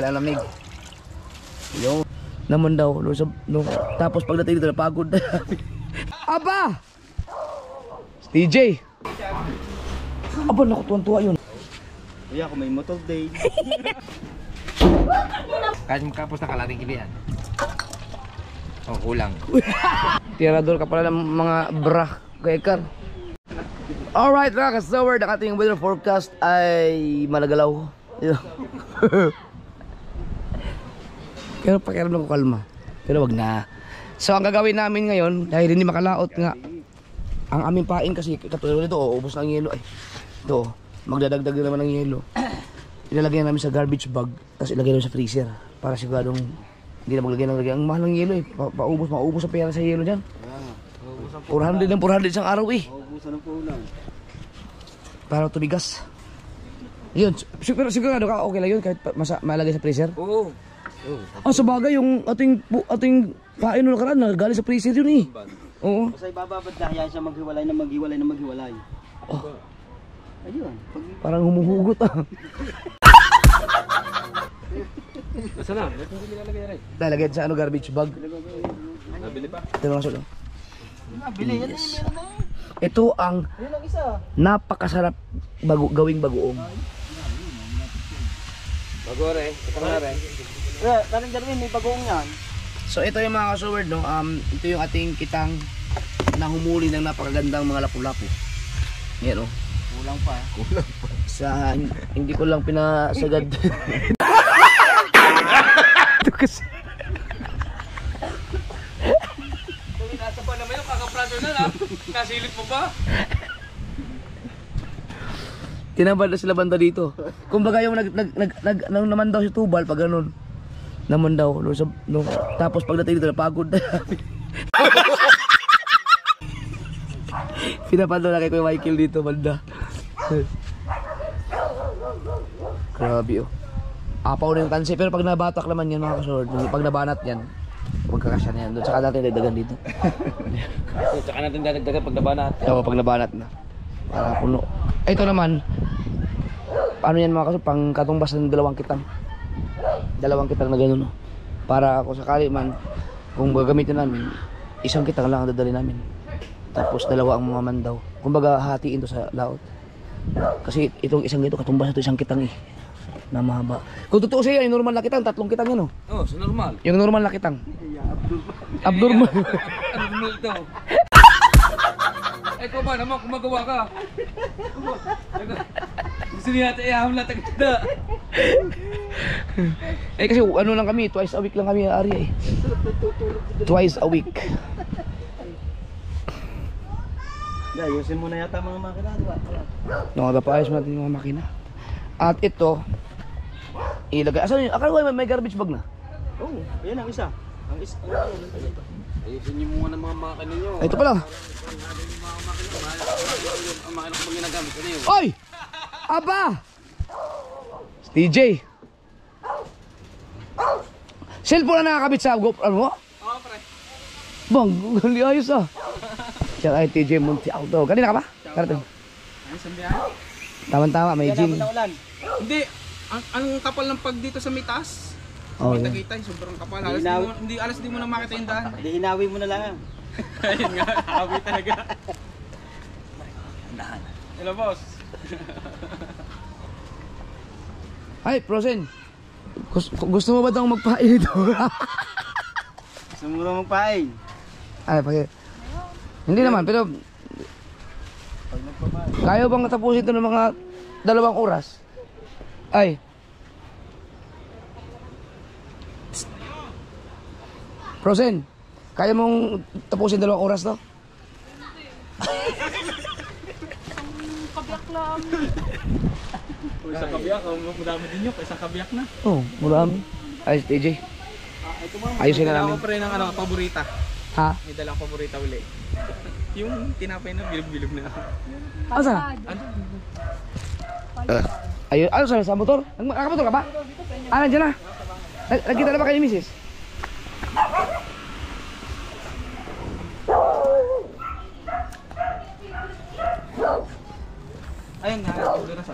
Alamig. Yo. Naman daw. No. Tapos pagdating dito napagod na. Aba! TJ! Aba, nakutuwan-tuwa yun. Kuya, kung may motor day. Kahit makapos na kalating kilihan. Oh, kulang. Tirador ka pala ng mga bra kay Ekar. Alright mga kasower, ang ating weather forecast ay malagalaw. Pero pakiramdam ko kalma. Pero wag na. So ang gagawin namin ngayon, dahil hindi makalaot nga ang aming pain kasi katulad nito, ubos na ang yelo. Ay, ito, magdadagdag na naman ng yelo. Ilalagay namin sa garbage bag, tapos ilagay namin sa freezer para siguradong hindi na maglagay ng lagay. Ang mahal ng yelo eh. Maubos ang pera sa yelo dyan. 400 ng 400 isang araw eh. Maubusan ng pulang. Para tubigas. Yun, sigurado ka okay lang yun kahit malagay sa freezer? Oo. Sa bagay yung ating pain nung nakaraan galing sa freezer yun eh. Oo. Basta ibababad na yan siya maghiwalay na maghiwalay. Oh. Ayun. Parang humuhugot ah. Asa na? Ito hindi nilalagay rin. Lalagay sa garbage bag. Nabili pa? Ito mga sulo. Nabili yan Yes. meron na. Ito ang Ayun ang isa. napakasarap gawing bagoong. Bagore, ito na rin. Kaya, parang Darwin, may bagong yan. So ito yung mga kasoward, no? Ito yung ating kitang na humuli ng napakagandang mga lapu-lapu. Yan, oh. Kulang pa. Sa hindi ko lang pinasagad. Ito kasi. Nasa pa naman yung kakapraso na lang. Nasilip mo ba? Tinabad na sila banda dito. Kumbaga yung naman daw si Tubal pag ganun. Naman daw. Tapos pagdating dito napagod na. Pinapando na kay Kuya Michael dito banda. Grabe oh. Apaw na yung kansi. Pero pag nabatak naman yan mga kasord, pag nabanat yan, magkakasya na yan. Doon saka natin dagdagan dito. Tsaka natin dadagdagan pag nabanat. Oo, pag nabanat na. Para puno. Ito naman, ano yan mga kasord, pang katumbas ng dalawang kitang na gano'n. No? Para kung sakali man, kung gagamitin namin, isang kitang lang ang dadali namin. Tapos dalawa ang mamandaw. Kumbaga hatiin to sa laot. Kasi itong isang ito, katumbas na ito isang kitang eh. Na mahaba. Kung totoo siya yung normal na kitang, 3 kitang yan oh. Oo, sa normal. Yung normal na kitang. Abnormal. Abnormal ito. Eh ko ba naman, kung magawa ka. Gusto niya natin ihaham lang tagda. Eh kasi ano lang kami, twice a week lang kami Arya eh. Twice a week. Ayusin mo na yata mga makina. Nakagapaayos mo natin yung mga makina. At ito, ilagay. Asan yun? Akala ko may garbage bag na. Oo, ayan ang isa. Ang isa. Ayusin niyo muna ng mga makina niyo. Ay, ito pala. Ang makina ko ginagamit. Ano yun? Oy! Aba! TJ! Cellphone na nakakabit sa GoPro mo? Oo, pre. Bang, gali ayos ah. Siya ay TJ Monte Auto. Kanina ka ba? Karating. Ano sabihan? Tama-tama, may gym. Hindi. Ang kapal ng pag dito sa may taas. Oh, May yeah. Tagaytay, sobrang kapal. Alas di mo na makita yung daan. Hindi, hinawi mo na lang. Ayun nga, hawi talaga. Hello, boss. Ay, Prosen. Gusto mo ba daw magpain ito? Gusto mo na magpain. Ay, pag hindi naman, pero kaya bang tapusin ito ng mga 2 oras? Ay. Prosen, kaya mong tapusin 2 oras to? Kabiyak lang. Isang kabiyak, madami din yun. Isang kabiyak na. Oo, marami. Ay, TJ. Ayusin na namin. Ako pa rin ng paborita. Ha? May dalang paborita uli. Yung tinapay na bilog-bilog na. Ano sana? Ayun, ano sana sa motor? Nakamotor ka ba? Ah, nandiyan na. Nagkita na ba kayo ni Mrs.? Ayun nga,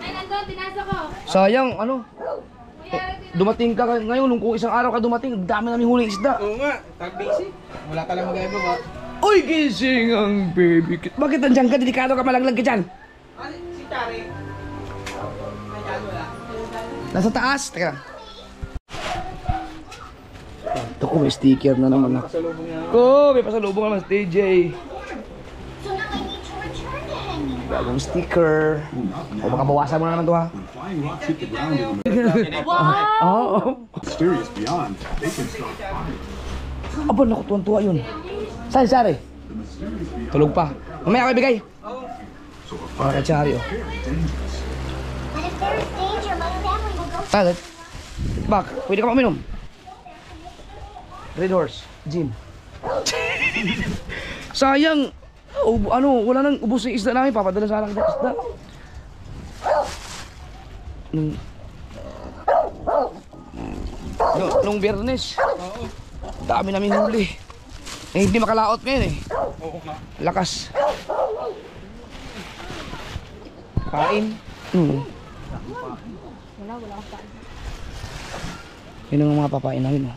Ay, nandun, tinasa ko. Sayang, ano? Kuya, tinasa dumating ka ngayon, nung isang araw ka dumating, ang dami namin huling isda. Oo nga, busy. Wala ka lang magagawa. Uy, gising ang baby kit. Bakit nandiyan ka? Delikado ka malaglag ka dyan. Si Tari. Nasa taas. Teka lang. Ito ko, may sticker na naman. Pasalubong niya. May pasalubong naman sa TJ. Bagong sticker. O baka bawasan mo na naman to ha. Flying rocks hit the ground in Oo. mysterious beyond. They can start fire. Aba, naku, tuwan-tuwa yun. Saan, Sari? Tulog pa. Mamaya ako ibigay. Oh, kay Sari, oh. And if there is danger, my family will go. Talat. Bak, pwede ka uminom. Red Horse, gin. Sayang. Wala nang ubos yung isda namin. Papadala sana kita isda. Nung Biyernes. Dami namin huli. Hindi makalaot ngayon eh. Oo nga. Lakas. Kain. Wala akong kain. Yun ang mga papain namin. Oh.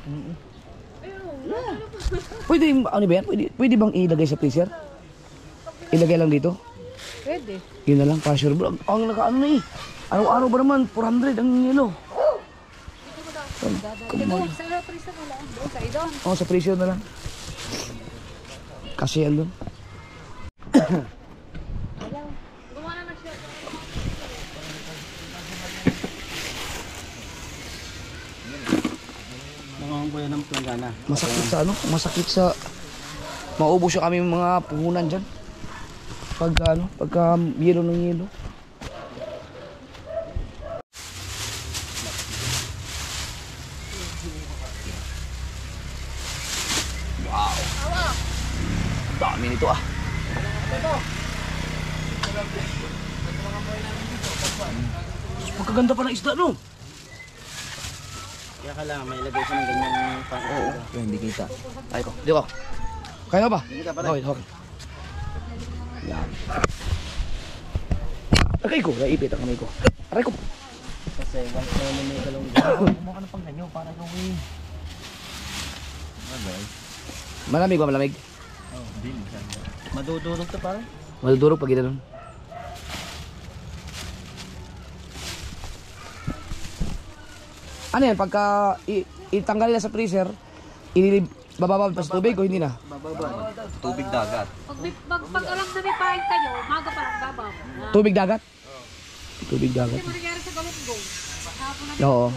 Pwede, ano ba yan? Pwede bang ilagay sa freezer? Ilagay lang dito? Pwede. Yun na lang, para sure. Ang naka-ano na eh. Araw-araw ba naman? 400 ang yelo. Doon, sa prisa mo lang. Doon, sa idon. Oo, sa freezer na lang. Kasi yan doon. Gumawa na siya. Nangangang ko yan ng planggana. Masakit sa ano? Masakit sa... Maubos yung kami mga puhunan dyan. Pagka yelo ng yelo. Wow! Dami nito ah. Pagkaganda pa ng isda no? Kaya kailangan may ilagay siya ng ganyang pang. Oo. Hindi kita. Ay ko. Di ko. Kaya ba? Hindi ka pala. Okay, okay. Yan. Aray ko, naipit ang kamay ko. Aray ko. Kasi once na may galong kumuha ka na pang ganyo para gawin. Malamig ba malamig? Madudurog to parang. Madudurog pag ginanon. Ano yan? Pagka itanggalin na sa freezer, bababa pa sa tubig o hindi na? Tubig dagat. Pag alam na may pain kayo, maga pa lang babaw. Tubig dagat? Tubig dagat. Kasi mangyayari sa galunggong. Hapon na Oo.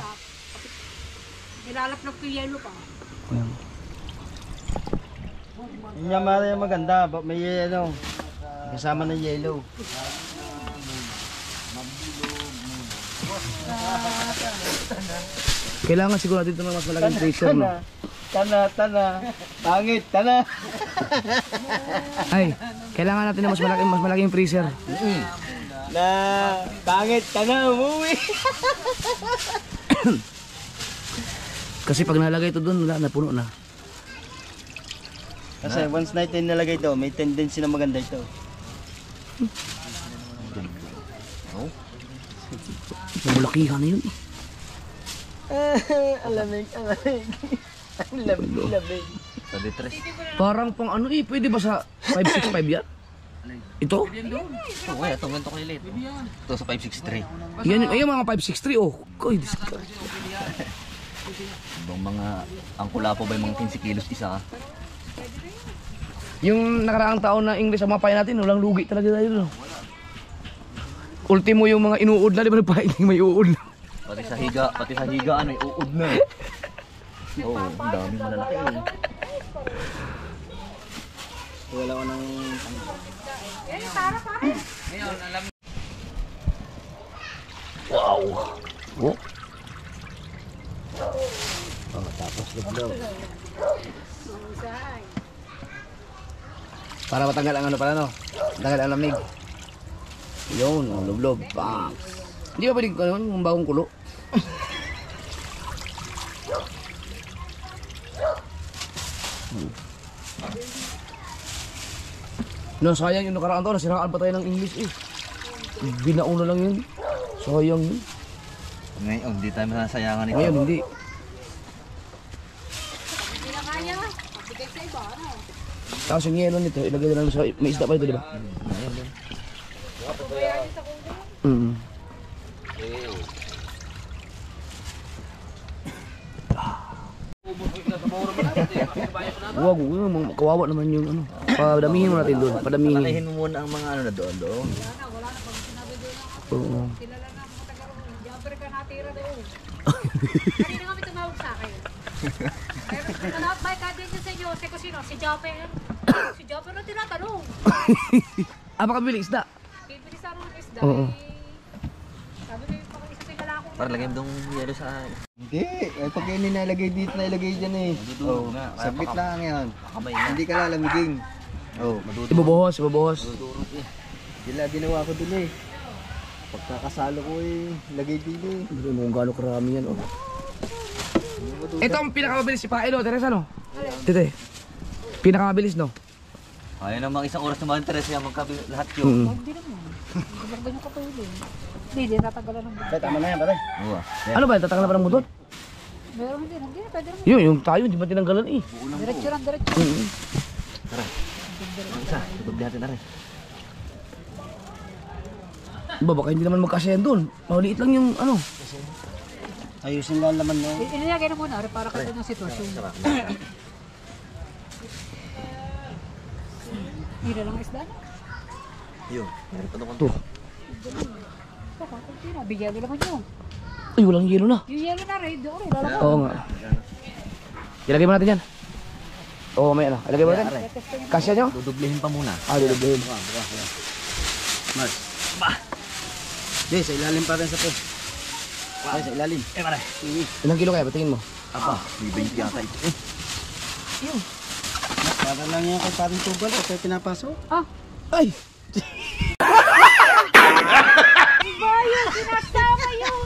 nilalap na ko yung yelo pa. Ayan. Yung yamara yung maganda, may ano, kasama ng yellow. Kailangan siguro natin ito ng mas malaking freezer, no? Tana. Pangit, tana. Ay, kailangan natin ng mas malaking freezer. Na, pangit, tana, umuwi. Kasi pag nalagay ito doon, wala na, puno na. Kasi once natin nilagay ito, may tendency na maganda ito. Namulakihan na yun. Alamig. Ang lamig. Parang pang ano eh, pwede ba sa 565 yan? Ito? Oo, ito ganito ko lilit. Ito sa 563. Yan, ayun mga 563 oh. Koy, discard. Ibang mga, ang kula po ba yung mga 15 kilos isa? Yung nakaraang taon na English ang mapain natin, walang lugi talaga tayo. No? Ultimo yung mga inuud na, di ba nagpain may uud na? Pati sa higa, ano, uud na. Oo, ang daming malalaki eh. Wala ko ng... Wow! Oh. Oh, tapos lublob. Para matanggal ang ano pala no? Tanggal ang lamig. Yun, ang lublob. Bang! Hindi ba pwedeng ano, yung bagong kulo? No, sayang yung nakaraan taon, nasiraan pa tayo ng English eh. Binauna lang yun. Sayang yun. Ngayon, hindi tayo masasayangan ito. Ngayon, hindi. Hindi na kaya. Pabigay sa iba, ano? Tapos yung yelo nito, ilagay na lang sa... May isda pa ito, di ba? Mm. Wag, kawawa naman yung ano. Padamihin mo natin doon, padamihin. Patahin mo muna ang mga ano na doon. Oo. Kilala na ako taga roon. Jumper ka natira doon. Kanina kami tumawag sa akin. Pero manap ba ka din sa inyo? Si Kusino? Si Jumper? Si Jumper na tinatanong. Makabili isda. Bibili sa roon isda. Oo. Sabi ko yung pang-isa sa galako. Para lagay mo dong yelo sa... Hindi, ay pag kayo nilalagay dito na ilagay dyan eh. Madudurog nga. Sabit lang yan. Kamay na. Hindi ka lalamigin. Oh, Ibubuhos, ibubuhos. Madudurog eh. Sila ginawa ko dun eh. Pagkakasalo ko eh, lagay dito eh. Hindi mo kung gaano karami yan, oh. Ito ang pinakamabilis si Pae, no? Teresa, no? Tite. Pinakamabilis, no? Kaya namang isang oras naman, Teresa, magkabi lahat yun. Mm. Hindi naman. Hindi ba yung katulin? Hindi, natagalan ng Ay, tama na yan, pare. Oo. Ano ba? Tatanggal na pa ng mutot? meron hindi na pwede naman. Yun, yung tayo, hindi ba tinanggalan eh? Diretso lang, diretso. Tara. Isa, tutog natin na rin. Ba, baka hindi naman magkasya yan doon. Maliit lang yung ano. Ayusin lang laman mo. Inilagay na muna para kita ng sitwasyon. Hira lang isda na. Yun, meron pa doon. Ito. Baka, kung sino, bigyan mo naman yun. Ay, walang yelo na. Yung yellow na rin, doon rin, lalabas. Oo nga. Ilagay mo natin yan. Oo, may ano. Ilagay mo natin. Kasya nyo? Dudublihin pa muna. Dudublehin. Mars. Di, sa ilalim pa rin sa po. Ay, sa ilalim. Pare. Ilang kilo kaya? Patingin mo. Aba, may 20 yata ito. Para lang yan kay paring tubal o kaya pinapasok. Ah, Ay! bayo, sinasama yun.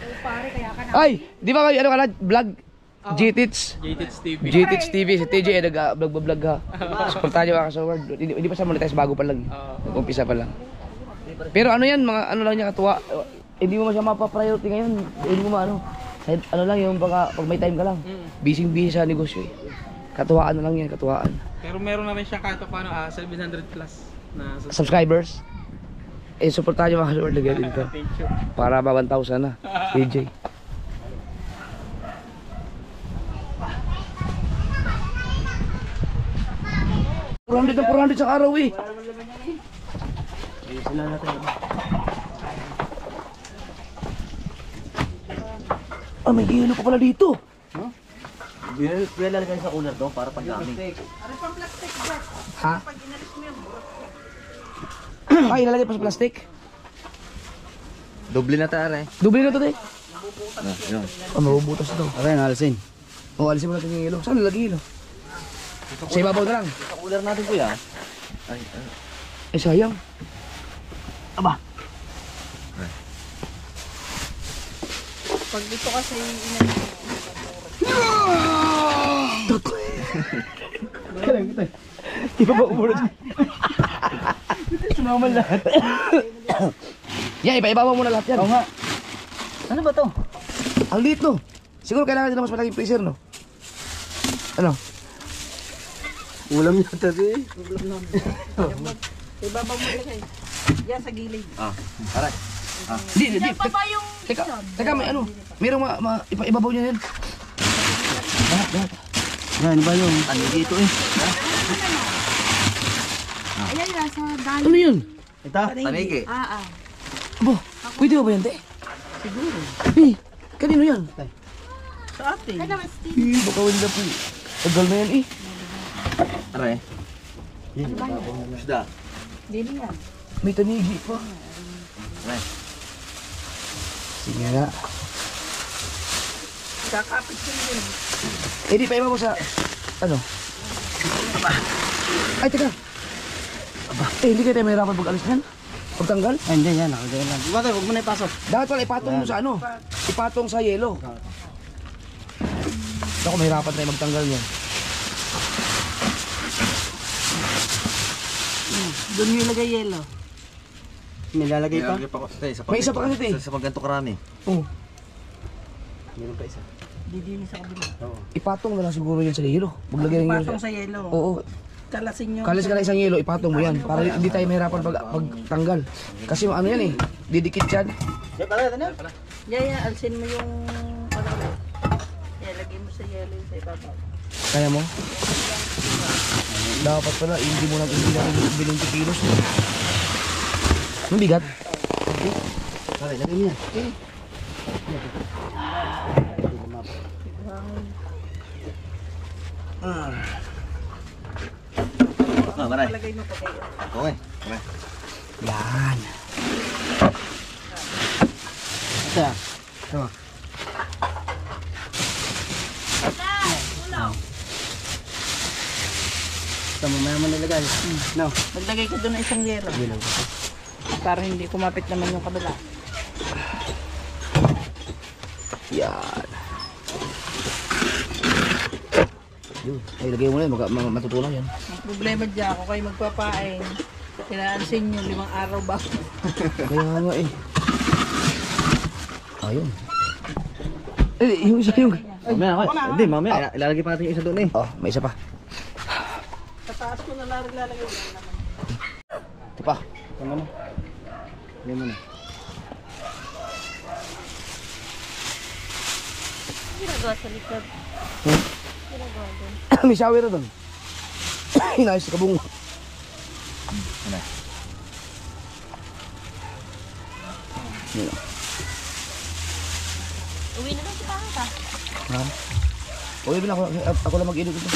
Oh, pare, kaya ka na. Ay! Di ba kayo, ano ka na? Vlog? GTits? JTits TV. GTits TV. Si TJ ay nag-vlog ha. Supportahan nyo ka sa word. Hindi pa siya monetize, bago pa lang. Umpisa pa lang. Pero ano yan, mga ano lang niya katuwa. Hindi mo siya mapa-priority ngayon. Hindi mo maano. Ano lang yung pag may time ka lang. Busy sa negosyo eh. Katuwaan na lang yan, katuwaan. Pero meron na rin siya kahit paano 700 plus na Subscribers. Supportahan nyo mga ka-word lagyan dito. Thank you. Para ba 1,000 na. TJ. $400 na $400 sa araw eh. Sila natin. May gilo pa pala dito. Kuya lalagay sa cooler doon para paggaming. Ha? Ay, ilalagay pa sa plastic. Doble na tayo eh. Dubli na to eh. Yun. Mabubutas ito. Aray, alisin. Alisin mo natin yung ilo. Saan nalagay ilo? Sa ibabaw na lang. Sa cooler natin kuya. Ay, Sayang. Aba. Pag dito kasi Iba ba umulot? Sumamal lahat. Yan, iba-ibabaw mo na lahat yan. Oo nga. Ano ba to? Ang liit no. Siguro kailangan nila mas malaking freezer no. Ano? Ulam yata eh. ibabaw mo siya. Yan sa gilid. aray. Hindi. Baba yung Teka, may ano. Merong ibabaw niya yan. Lahat. Yan, ano ba yung? Ano dito eh? ayan lang sa dali. Ano yun? Ito? Paniki. Abo, pwede ba yan, te? Siguro. Kanino yan? Ano, Steve? Baka wala po. Tagal na yan eh. Aray. Isda. Dili yan. May tanigi pa. Aray. Sige nga. Kakapit ko din. Di pa iba mo sa... Ano? Ay, teka. Hindi kayo tayo mahirapan pag-alis niyan? Pagtanggal? Ay, hindi, yan. Nakagaya lang. Diba tayo, huwag mo na ipasok. Dapat pala ipatong mo sa ano? Ipatong sa yelo. Ako, mahirapan tayo magtanggal niyan. Doon yung ilagay yelo. Nilalagay pa? May isa pa kasi ito eh. Sa pagganto karami. Oh, Meron pa isa. Didini sa kabila. ipatong na lang siguro yan sa yelo. Maglagay ng yelo. Patong sa yelo. Oo, Kalasin nyo. kalis ka na isang yelo, ipatong mo yan. Para hindi tayo mahirapan pagtanggal. Kasi ano yan eh, didikit yan. Yaya, alsin mo yung pagkakala. Lagay mo sa yelo yung sa ibabaw. Kaya mo? Dapat pala, hindi mo lang biling kilos. Ang bigat. Pare, lagay mo yan. Maray. Lagay mo pa kayo. Okay. Yan. Isa. Ito. Ito, mamaya mo nilagay. No. Maglagay ka doon ng isang yelo. Para hindi kumapit naman yung kabila. Yan. Yun. Ay, lagay mo na yun. Matutunaw yan. Ang problema dyan, ako kayo magpapain. Kailansin nyo 5 araw ba? Kaya nga eh. Ayun. Eh, yung isa yung... Mamaya ako. Hindi, mamaya. Ilalagay pa natin yung isa doon eh. Oh, may isa pa. Sa taas ko na lang lalagay yan naman. Ito pa. Ito mo na. Lagay mo na. Ginagawa sa likod. Hmm? Ginagawa doon. May shower na doon. Inayos sa kabung. Ano? Yun. Uwi na lang si Pangka. Ha? Uy, bilang ako lang mag-init ito.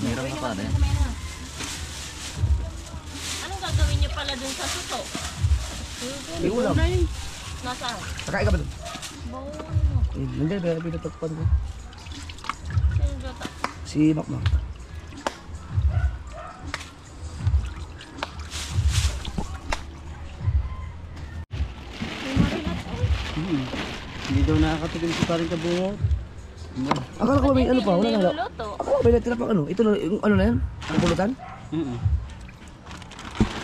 Meron na pa rin. Anong gagawin niyo pala dun sa suso? May ulam. Nasaan? Kakain ka ba doon? Bawo. Nandiyan, pero pinatagpan ko. Sino Jota? Si Makmak. Hindi daw nakakatikim si parang kabungot. Akala ko ba may ano pa? Wala na. Niluluto. Akala ko may natira pang ano? Ito na, yung ano na yan? Ang pulutan?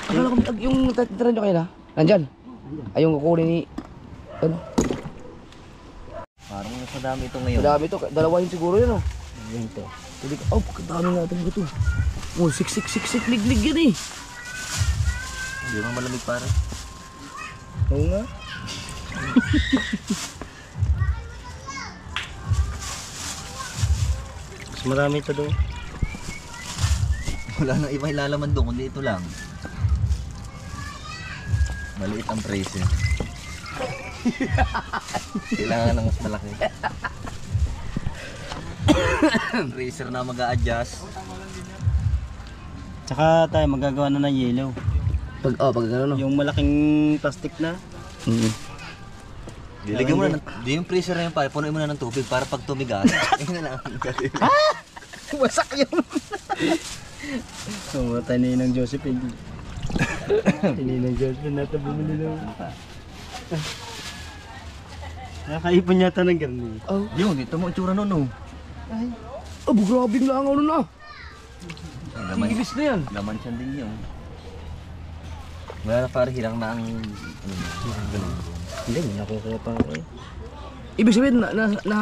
Akala ko yung natira nyo kayo na? Nandyan? Ay, yung kukunin ni... Ano? Parang sa dami ito ngayon. Madami ito. Dalawahin siguro yan oh. Yan to. Pwede ka... Oh, pagkadami natin ito. Oh, siksik, liglig yan eh. Hindi mo malamig pare. Oo nga. Mas marami ito doon. Wala nang iba ilalaman doon, kundi ito lang. Maliit ang freezer. Kailangan ng mas malaki. Freezer na mag-a-adjust. Tsaka tayo magagawa na ng yellow. Pag gano'n no? Yung malaking plastic na. Lagyan mo na ng... Di yung freezer na yun pare, punuin mo na ng tubig para pag tumigas. Ayun na lang. Wasak yun. So, tayo ni Ninang Joseph eh. Ninang Joseph nata bumili lang. Nakakaipon yata ng garni. Oh. Yun, ito mo itsura nun oh. Oh, grabing lang ano na. Laman, Tigilis na yan. laman siya din yun. Wala na pare, hilang na ang... ganun. Hindi, may nakukuha pa ako eh. Ibig sabihin na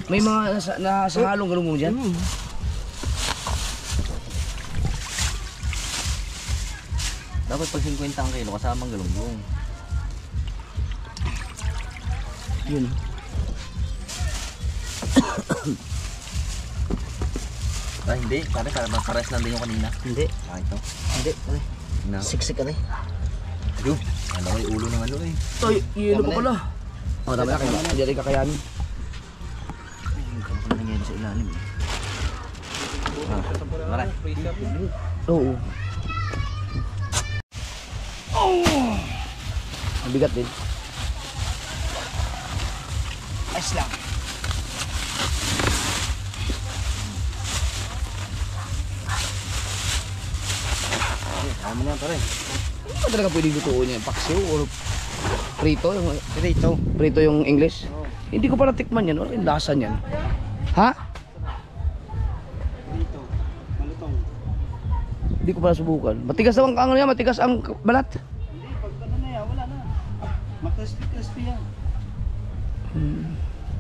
may mga nasa halong galong mo dyan? Dapat pag 50 ang kilo, kasama ang galunggong. Yun. Hindi, pare, pares lang din yung kanina. Hindi, Ah, ito. hindi. Pare. Na. Siksik ka na eh. Yun, alam ko yung ulo ng ano eh. Ay, yelo pa pala. Oh, dami na kayo. Hindi rin kakayanin. Yung kamukha nangyari sa ilalim eh. Maray. Oo. Oh! Ang bigat din. Ayos lang. Tama na pare. Ano ba talaga pwedeng lutuin niya? Paksiw o prito? Prito. Prito yung English? Hindi ko pa natikman yan. Ano yung lasa niyan? Ha? Dito, malutong. Hindi ko pa nasubukan. Matigas daw ang ano yan, matigas ang balat. Hindi, pag ano na yan, wala na. Makrispy-crispy yan.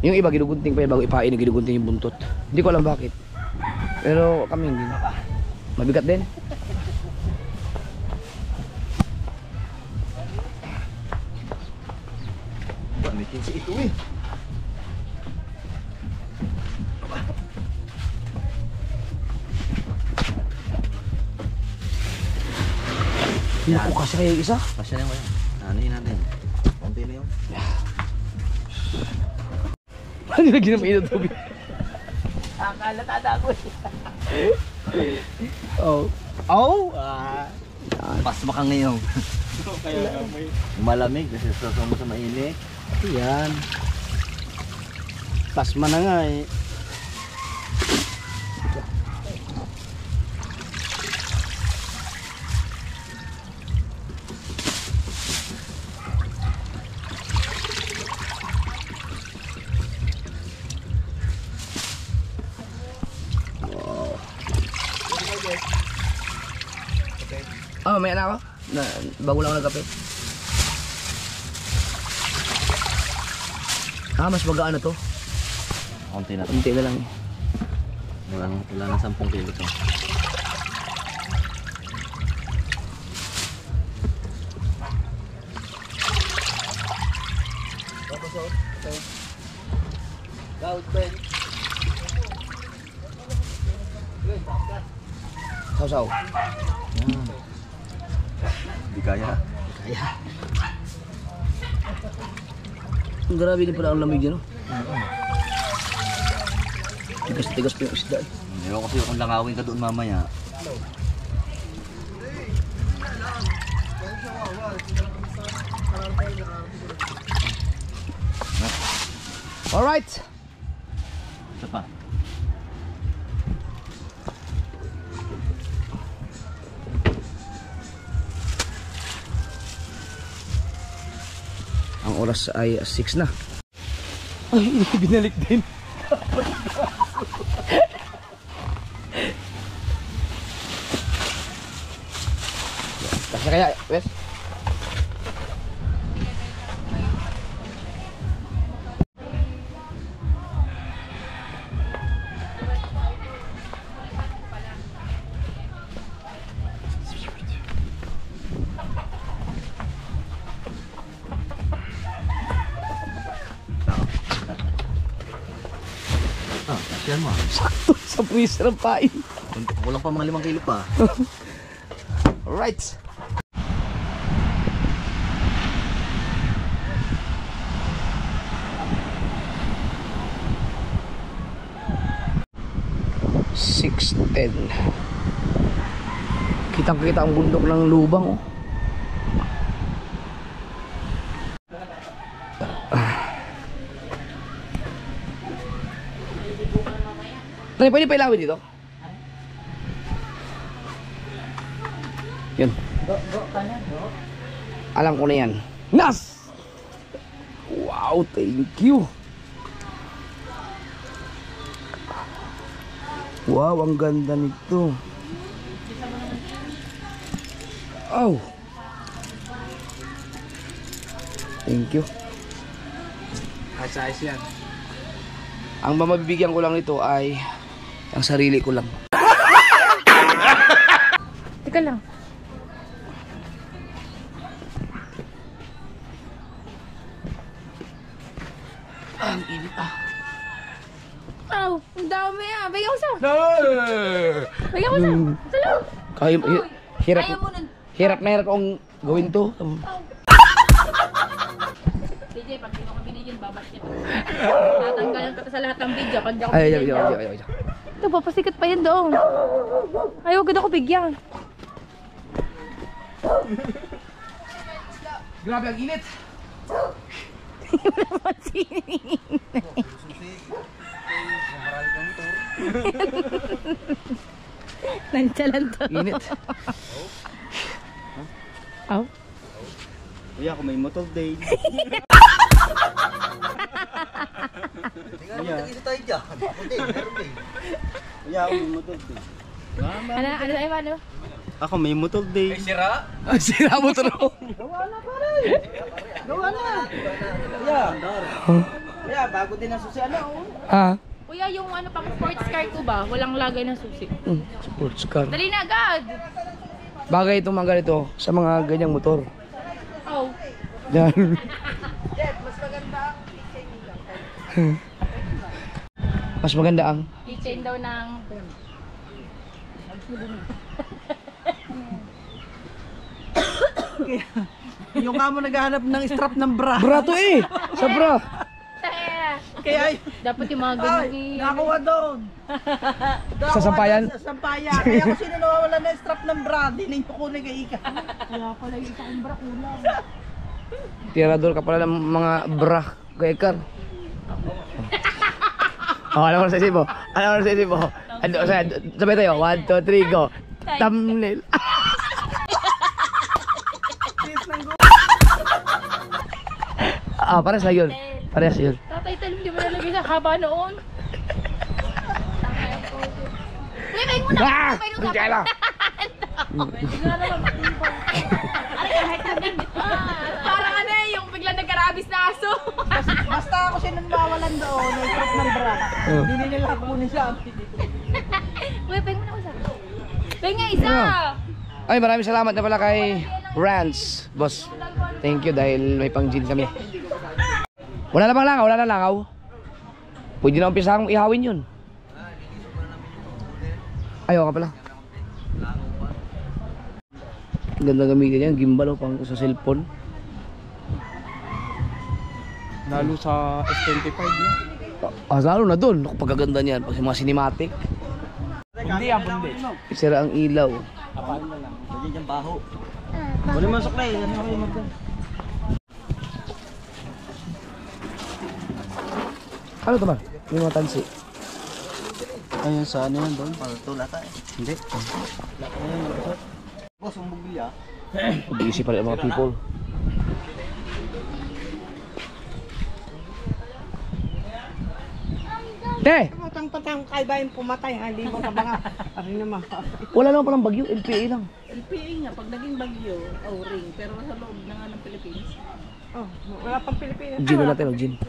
Yung iba ginugunting pa yan bago ipain, ginugunting yung buntot. Hindi ko alam bakit. Pero kami hindi. Mabigat din. Pamitin si ito eh. Naku kasi kaya yung isa. Pasya na yan. Anuhin natin. Konti na yun. Ano yung lagi na mainit na tubig? Akalatada ko. Oh. Oh! Pasma ka ngayon. Malamig kasi sasama sa mainit. Yan. Pasma na nga eh. Ah, may anak ako. Bago lang ako nagkape. Ah, mas magaan na to. Konti na to. Kunti na lang. Wala nang 10 kilo to. Sausaw. Hindi kaya. Grabe din pala ang lamig dyan, no? Tigas-tigas pa yung isda. Hindi ko kasi kung langawin ka doon mamaya. Alright! Isa pa. Ang oras ay 6 na. Ay, binalik din. Kasi kaya, Wes? Kasyan mo. Sakto sa freezer ang pain. Kulang pa mga 5 kilo pa. Alright. $6.10. Kitang-kita ang bundok ng lubang, oh. Tani, pwede pa ilawin dito? Yan. Alam ko na yan. Nas! Wow, thank you. Wow, ang ganda nito. Oh. Thank you. Size yan. Ang mabibigyan ko lang nito ay ang sarili ko lang. Teka lang. Ang init ah. Aw, ang dami ah. Bigyan ko sa. Bigyan ko sa. Salo. Kaya, hirap, Kaya mo nun. hirap na hirap akong gawin to. DJ, pag hindi ko binigyan, babas niya. Tatanggalan ka sa lahat ng video. Pag di ako Ay, binigyan. ay. Ito, papasikat pa yan doon. Ayaw, ganda ko bigyan. Grabe ang init. Nantsalan to. Init. Aw. Kuya, kung may motor day. Isa tayo dyan. Ako din, meron din. Kaya ako may motor din. Ano? Ako may motor din. Ay, sira? Ay, sira mo to. Gawa na pare. Gawa na. Kaya bago din ang susi ano. Ah, Kuya, yung ano pang sports car ko ba? Walang lagay ng susi. sports car. Dali na agad! Bagay itong mga ganito sa mga ganyang motor. Oh. Yan. Mas maganda ang Keychain daw ng... Yung kamo naghahanap ng strap ng bra. bra to eh. Sa bra. Kaya Dapat yung mga ganun nakakuha doon. Sa sampayan? Sa sampayan. Kaya kung sino nawawala ng strap ng bra, din yung kukunin kay Ika. Kaya pala yung isa kong bra kulang. Tirador ka pala ng mga bra. Kaya Kar. Oh, alam mo na sa isip mo. Alam mo na sa isip mo. Sabay tayo. 1, 2, 3, go. Thumbnail. Parehas lang yun. Parehas yun. Tatay, talim, di mo nalagay sa haba noon. Uy, may muna! Ah! May Hindi kaya. Parang ano eh, yung biglang nagkarabis na aso. Basta ako sino nawawalan doon, ng strap ng bra. Hindi nila kukunin siya. Uy, pahing muna ko sa akin. Pahing nga isa! Ay, maraming salamat na pala kay Rance, boss. Thank you dahil may pang-gin kami. Wala na bang langaw? Wala na langaw? Pwede na umpisang ihawin yun. Ayaw ka pala. Ganda gamitin yan, gimbal o pang sa cellphone. Lalo sa S25 na. Lalo na dun, naku, pagkaganda niyan, pag mga cinematic. Hindi yan, bundi. Isira ang ilaw. Lagyan dyan baho. Wala man suklay. Ano kayo magka? Ano ito man? Yung mga tansi. Ayun sa ano yan doon, para tulata eh. Hindi. Ayun, magkasot. Boss, ang bugilya. Mag-iisip pala yung mga people. Te! Patang-patang kaibahin pumatay, hindi mo ka ba nga? Ano naman? Wala lang palang bagyo, LPA lang. LPA nga, pag naging bagyo, O-ring, pero nasa loob na nga ng Pilipinas. Oh, wala pang Pilipinas. Gin na natin, gin.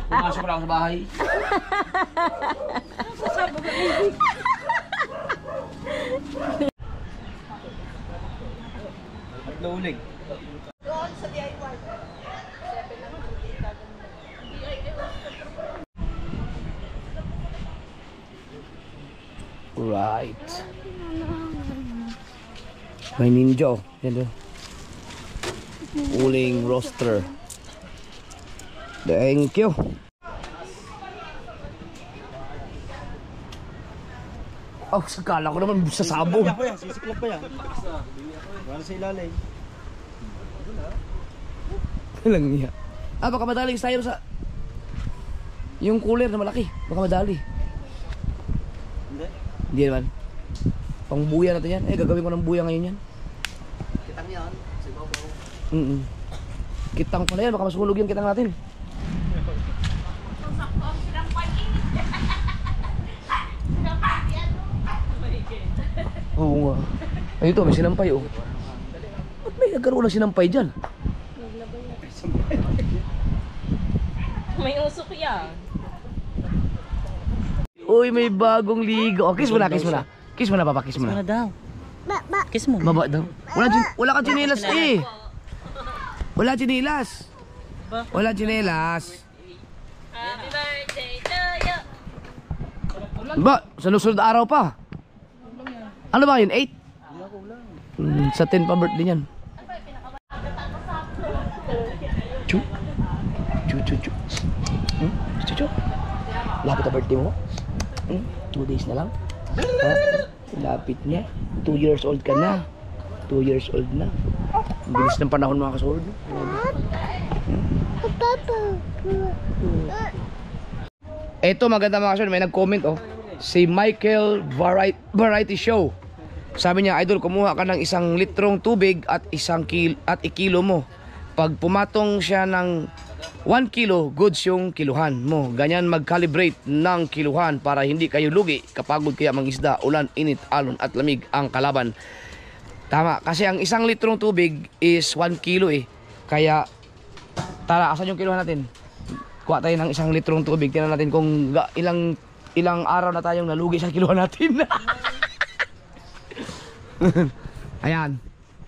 Pumasok lang sa bahay. At naulig. Right. May ninja. Yan doon. Uling roaster. Thank you. Oh, sakala ko naman sa sabong. Yan ko yan, sisiklap pa yan. Wala sa ilalim. Lang niya. Baka madali tayo sa yung cooler na malaki. Baka madali. Hindi. Hindi naman. Pangbuya natin yan. Gagawin ko ng buya ngayon yan. Kitang yan. Si Bobo. Kitang pala yan. Baka masulog yung kitang natin. Oo nga. Ay, ito, may sinampay, oh. Ba't may nagkaroon ng sinampay dyan? May usok yan. Uy, may bagong ligo. Oh, kiss mo na, kiss mo na. Kiss mo na, papa, kiss mo na. daw? Kiss mo. Baba daw. Wala kang tsinelas eh. Wala tsinelas. Wala tsinelas. Happy birthday to you. Ba, sa susunod araw pa. Ano ba yun? 8? Sa 10 pa birthday niyan. Chu. Chu, chu, chu. Chu, chu. Lapit na birthday mo? 2 days na lang. Ha? Lapit na. 2 years old ka na. 2 years old na. Ang bilis ng panahon mga kasord. Ito maganda mga kasyon, may nag-comment oh. Si Michael Variety Show. Sabi niya, idol, kumuha ka ng 1 litrong tubig at ikilo mo. Pag pumatong siya ng 1 kilo, goods yung kiluhan mo. Ganyan mag-calibrate ng kiluhan para hindi kayo lugi. Kapagod kaya mangisda, ulan, init, alon at lamig ang kalaban. Tama, kasi ang 1 litrong tubig is 1 kilo eh. Kaya, tara, asan yung kiluhan natin? Kuha tayo ng 1 litrong tubig. Tingnan natin kung ilang araw na tayong nalugi sa kiluhan natin. Ayan.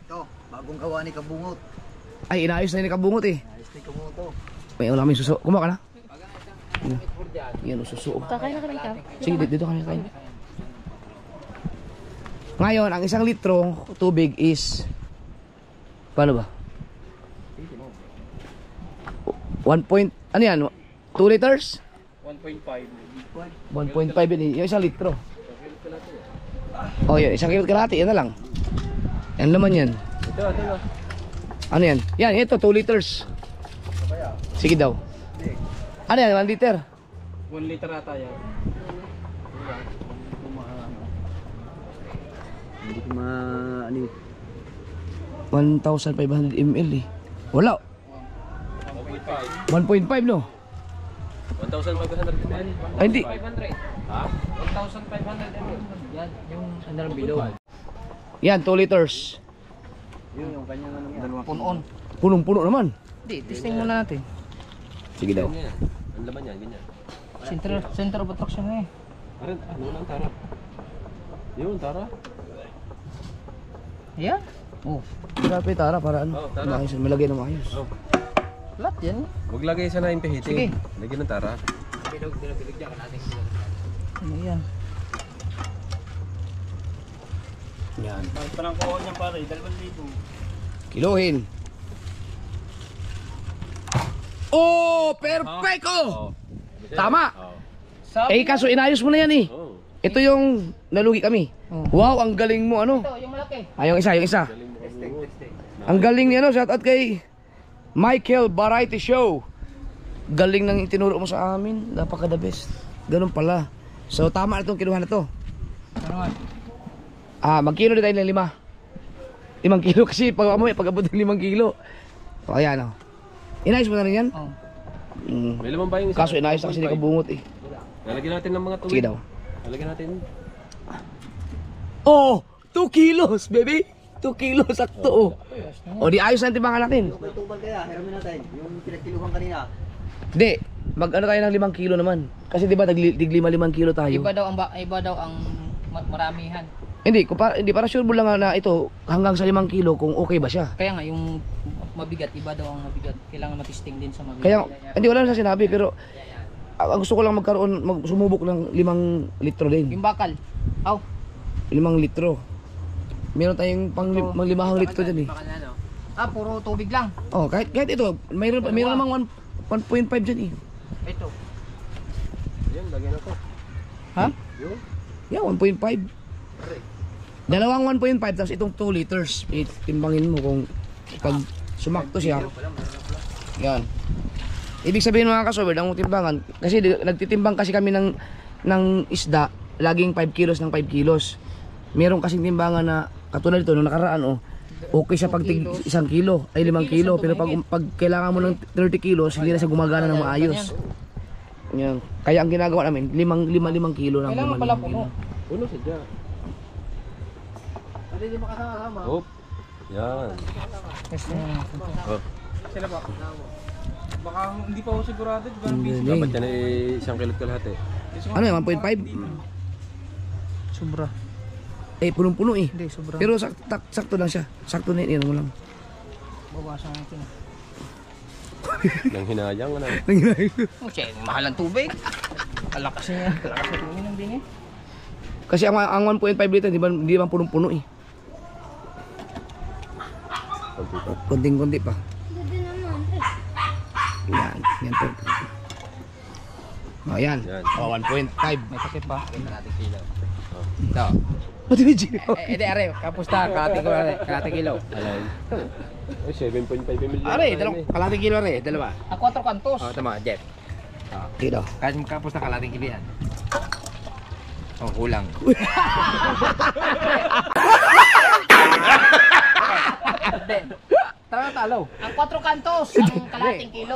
Ito, bagong gawa ni Kabungot. Ay, inaayos na ni Kabungot eh. Ayos ni Kabungot to. May ulam yung suso. Kumuha ka na. Yan o, suso. Kakain na kami ikaw. Sige, dito kami kain. Ngayon, ang 1 litro tubig is paano ba? 1 liters? 1.5. 1.5 yun eh. Yung 1 litro. Oh, yun. 1 kilot kalahati. Yan na lang. Yan naman yan. Ito. Ano yan? Yan, ito. 2 liters. Sige daw. Ano yan? 1 liter? 1 liter ata yan. Hindi ko ano yun. 1,500 ml eh. Wala. 1.5 no? 1,500 ml. Ay, hindi. 500. Ha? 1,500 ml. Yan, yung under below. Yan, 2 liters. Yun yung kanyang ano yan. Punon. Punong-puno naman. Hindi, testing muna natin. Sige daw. Ang laman yan, ganyan. Center of attraction na eh. Ano lang, Tara? Yun, Tara. Yan. Oh, Grabe, tara, para ano? Tara. Maayos, malagay na maayos. flat yan. Huwag lagay sa na yung pihitin. Sige. Lagyan ng Tara. Ano yan? Yan. Parang kuha niya pare, 2,000. Kilohin. Oh, perfecto! Tama! Eh, kaso inayos mo na yan eh. Oh. Ito yung nalugi kami. Wow, ang galing mo, ano? Ito, yung malaki. Ay, yung isa. Ang galing niya, ano? Shout out kay Michael Variety Show. Galing nang itinuro mo sa amin. Napaka the best. Ganun pala. So, tama na itong kiluhan na to. Ano nga? Magkilo na tayo ng 5. 5 kilo kasi pag-abot ng 5 kilo. O, ayan o. Inayos mo na rin yan? Oh. Mm. May laman ba yung isa? Kaso inayos na kasi ni Kabungot eh. Lalagyan natin ng mga tubig. Sige daw. Lalagyan natin. Oh! 2 kilos, baby! 2 kilos, sakto oh. O, di ayos na timbangan natin. May tubal kaya, hiramin natin. Yung pinagkiluhan kanina. Hindi, mag-ano tayo ng 5 kilo naman. Kasi di ba tig-5 kilo tayo. Iba daw ang maramihan. Hindi, hindi para sure mo lang na ito hanggang sa 5 kilo kung okay ba siya. Kaya nga yung mabigat, iba daw ang mabigat. Kailangan matisting din sa mabigat. Kaya, hindi wala na siya sinabi pero ang gusto ko lang sumubok ng 5 litro din. Yung bakal. Aw. 5 litro. Meron tayong pang 5 litro dyan eh. Bakal na, no? Puro tubig lang. Oh, kahit ito, mayroon namang 1.5 dyan eh. Ito. Yan, lagyan na to. Ha? Yeah, 1.5. Dalawang 1.5 tapos itong 2 liters. Timbangin mo kung pag sumakto siya. Yan. Ibig sabihin mga kasober, ang timbangan, kasi nagtitimbang kasi kami ng isda, laging 5 kilos ng 5 kilos. Meron kasing timbangan na katulad ito, nung nakaraan okay siya pag 1 kilo, ay 5 kilo. Pero pag kailangan mo ng 30 kilos, hindi na siya gumagana ng maayos. Yan. Kaya ang ginagawa namin, 5 kilo lang. Kailangan pala puno. Puno sadya. Pwede di makasama. Hop. Yan. Oh. Sila ba? Baka hindi pa ako sigurado. Dapat yan ay 1 kilot kalahati. Ano yan, 1.5? Sobra. Eh, punong-puno eh. Hindi, sobra. Pero sakto lang siya. Sakto na yun mo lang. Bawasan natin. Nang hinayang ano. Oh, siya, mahal ang tubig. Kalakas niya. Kalakas na tubig ng bingi. Kasi ang 1.5 liter, di ba punong-puno eh. Konting-konti pa. Yan, yan po. O, yan. Yan. O, 1.5. May takip pa. Ito. Pati ni Gino. Ede, are, kapusta, kalating kilo. Alay. 7.5 million. Are, kalating kilo, are, dalawa. 4 kantos. Oh, tama, Jeff. Dito. Kahit kapusta, kalating kilo yan. Oh, kulang. Talo. Ang 4 kantos, ang kalahating kilo.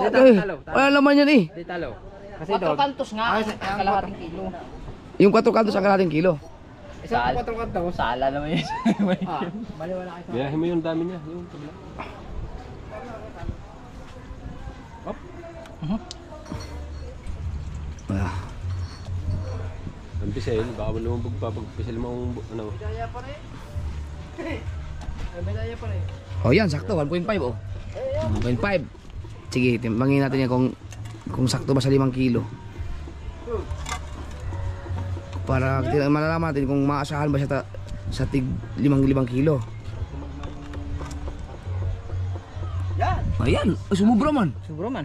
Wala naman yan eh. Di talo. Kasi 4 kantos nga, ang kalahating kilo. Yung 4 kantos ang kalating kilo. Isang 4 kanto. Sala naman yun. Maliwala kayo. Biyahe mo yung dami niya. Yung tabla. Ah. Ang pisel, baka mo lumabog pa pag pisel mo ang ano. Oh yan, sakto. 1.5 oh. 1.5. Sige, timbangin natin yan kung sakto ba sa 5 kilo. Para malalaman natin kung maasahan ba siya sa tig 5 kilo. Yan. Ayan, sumubra man. Siguro man.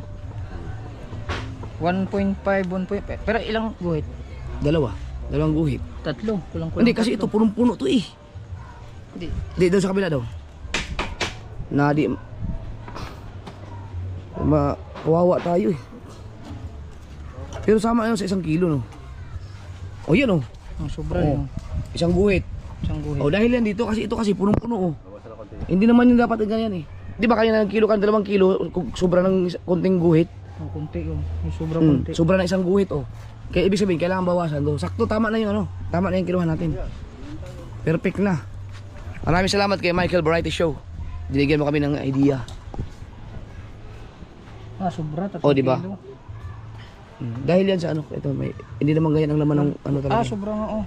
1.5, 1.5. Pero ilang guhit? Dalawang guhit. 3. Kulang. Hindi, kasi ito punong-puno to eh. Hindi, doon sa kabila daw. Na di... Kawawa tayo eh. Pero sama yun sa 1 kilo no. O yan oh. Ang sobra Oh. yun. Isang guhit. Isang guhit. O dahil yan dito kasi ito kasi punong-puno oh. Hindi naman yung dapat ganyan eh. Di ba kaya ng kilo kan 2 kilo kung sobra ng konting guhit? Oh, kunti yun. Yung sobra kunti. Sobra na 1 guhit oh. Kaya ibig sabihin kailangan bawasan do. Sakto tama na yung ano. Tama na yung kiluhan natin. Perfect na. Maraming salamat kay Michael Variety Show. Dinigyan mo kami ng idea. Sobra. 3 Oh, di ba? kilo. Dahil yan sa ano, ito may hindi naman ganyan ang laman ng ano talaga. Sobra nga oh.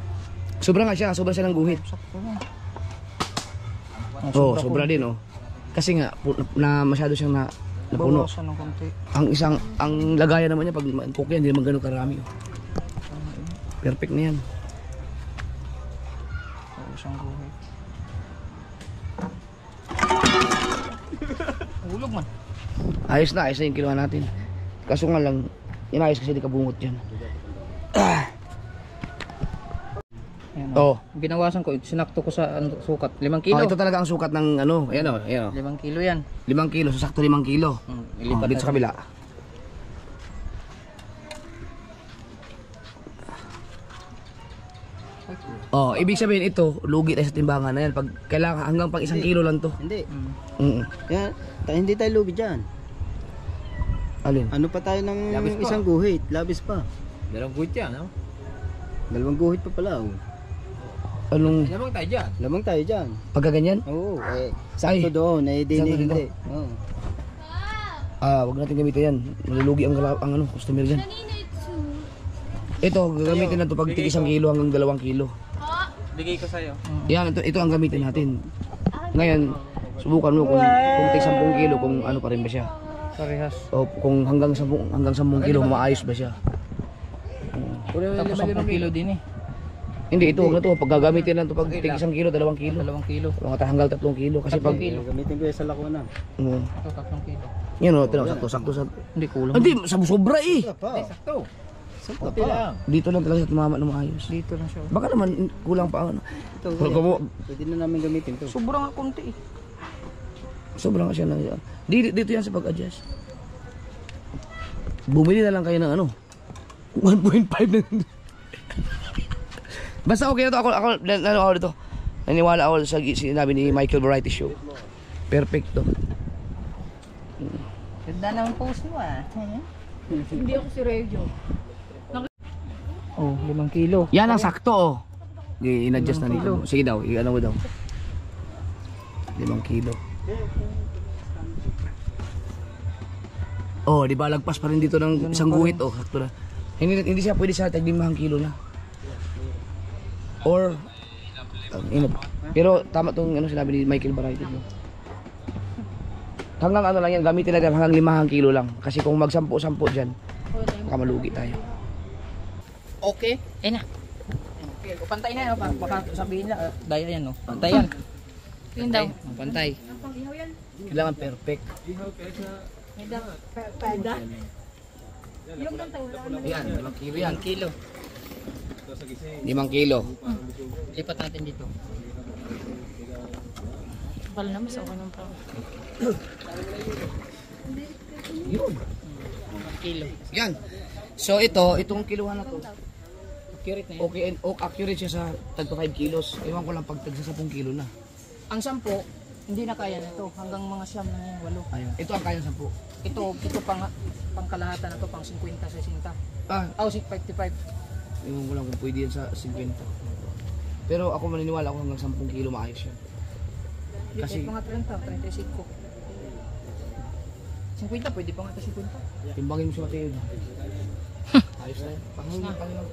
Sobra nga siya, sobra siya ng guhit. Sakto na. Oh, sobra din oh. Kasi nga na masyado siyang napuno. Bawasan ng konti. Ang lagayan naman niya pag cook yan, hindi naman gano'n karami oh. Perfect na yan. Isang guhit. Ulog man. Ayos na yung kiluhan natin. Kaso nga lang, inayos kasi di kabungot yan. Ayan, Oh. Binawasan ko, sinakto ko sa sukat. 5 kilo. Oh, ito talaga ang sukat ng ano, ayan oh, ayan oh. 5 kilo yan. 5 kilo, so sakto 5 kilo. Ilipat Dito sa kabila. Oh, ibig sabihin ito, lugi tayo sa timbangan na yan. Pag kailangan hanggang pang 1 kilo lang to. Hindi. Mm. Yan, hindi tayo lugi dyan. Alin? Ano pa tayo ng Labis pa. isang guhit? Labis pa. 2 guhit yan, no? 2 guhit pa pala. Oh. Anong Lamang tayo dyan. Lamang tayo dyan. pagkaganyan? Oo. Ay. Sakto doon. Di Sakto dito. hindi. Oo. Wag natin gamitin yan. Malulugi ang ano, customer dyan. Ito, gagamitin na to pag tig 1 kilo hanggang 2 kilo. Bigay ko sa'yo. Yan, ito ang gamitin natin. Ngayon, subukan mo kung tig 10 kilo, kung ano pa rin ba siya. Parehas. O kung hanggang 10 kilo, maayos ba siya. Tapos 10 kilo din eh. Hindi, ito, wag na to. Pag gagamitin lang to pag tig 1 kilo, 2 kilo. 2 kilo. Mga hanggang 3 kilo. Kasi pag... Gamitin ko yan sa lakuna. Ito 3 kilo. Yan o, sakto sa... Hindi kulang. Hindi, sobra eh. Sakto. Sakto pa. Dito lang talaga tumama na maayos. Dito lang siya. Baka naman kulang pa ano. Ito, pwede na namin gamitin to. Sobra nga konti eh. Sobrang siya na. Dito yan sa pag-adjust. Bumili na lang kayo ng ano. 1.5 na. Basta okay na to. Ako dito. Naniwala ako sa sinabi ni Michael Variety Show. Perfect to. Ganda ng post mo ah. Hindi ako si Regio. Oh, 5 kilo. Yan ang sakto oh. In-adjust na nito. Sige daw, ano mo daw. 5 kilo. Oh, di ba lagpas pa rin dito ng isang guhit oh, sakto na. Hindi siya pwede sa tag 5 kilo na. Or pero tama tong ano sinabi ni Michael Variety. Hanggang ano lang yan, gamitin natin hanggang 5 kilo lang. Kasi kung mag-10 diyan, baka malugi tayo. Okay. Eh na. Okay, pantay na, no? Baka sabihin na, daya yan, no? Pantay yan. Yun daw. Pantay. Kailangan perfect. Yung lang tayo. Yan, 5 kilo yan. 1 kilo. 5 kilo. Lipat natin dito. Bal na, mas okay nung pa. Yun. 1 kilo. Yan. So itong kiluhan na to. Accurate na yan. Okay, and accurate siya sa tagpa 5 kilos. Ewan ko lang pag tagsa 10 kilo na. Ang 10, hindi na kaya nito. Hanggang mga siyam na yan, 8. Ayun. Ito ang kaya 10. Ito pang kalahatan na to, pang 50 sa 50. Ah, Oh, 55. ewan ko lang kung pwede yan sa 50. Pero ako maniniwala ako hanggang 10 kilo maayos yan. Kasi Kasi mga 30, 35. 50, pwede pa nga ito 50. timbangin mo si Mateo. Ayos na yan. Pangulong na. lang.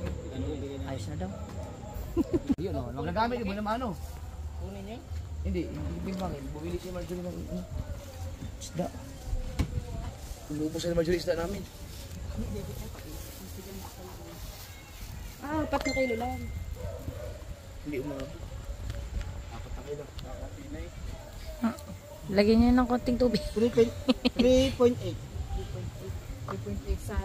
Ayos na daw. Yun o. Magagamit mo naman ano. Kunin niya. Hindi timbangin. Bumili si Marjorie ng isda. Umubos sa Marjorie isda namin. Ah, 4 na kilo lang. Hindi umubos. Lagyan niyo ng konting tubig. 3.8. 3.8 sa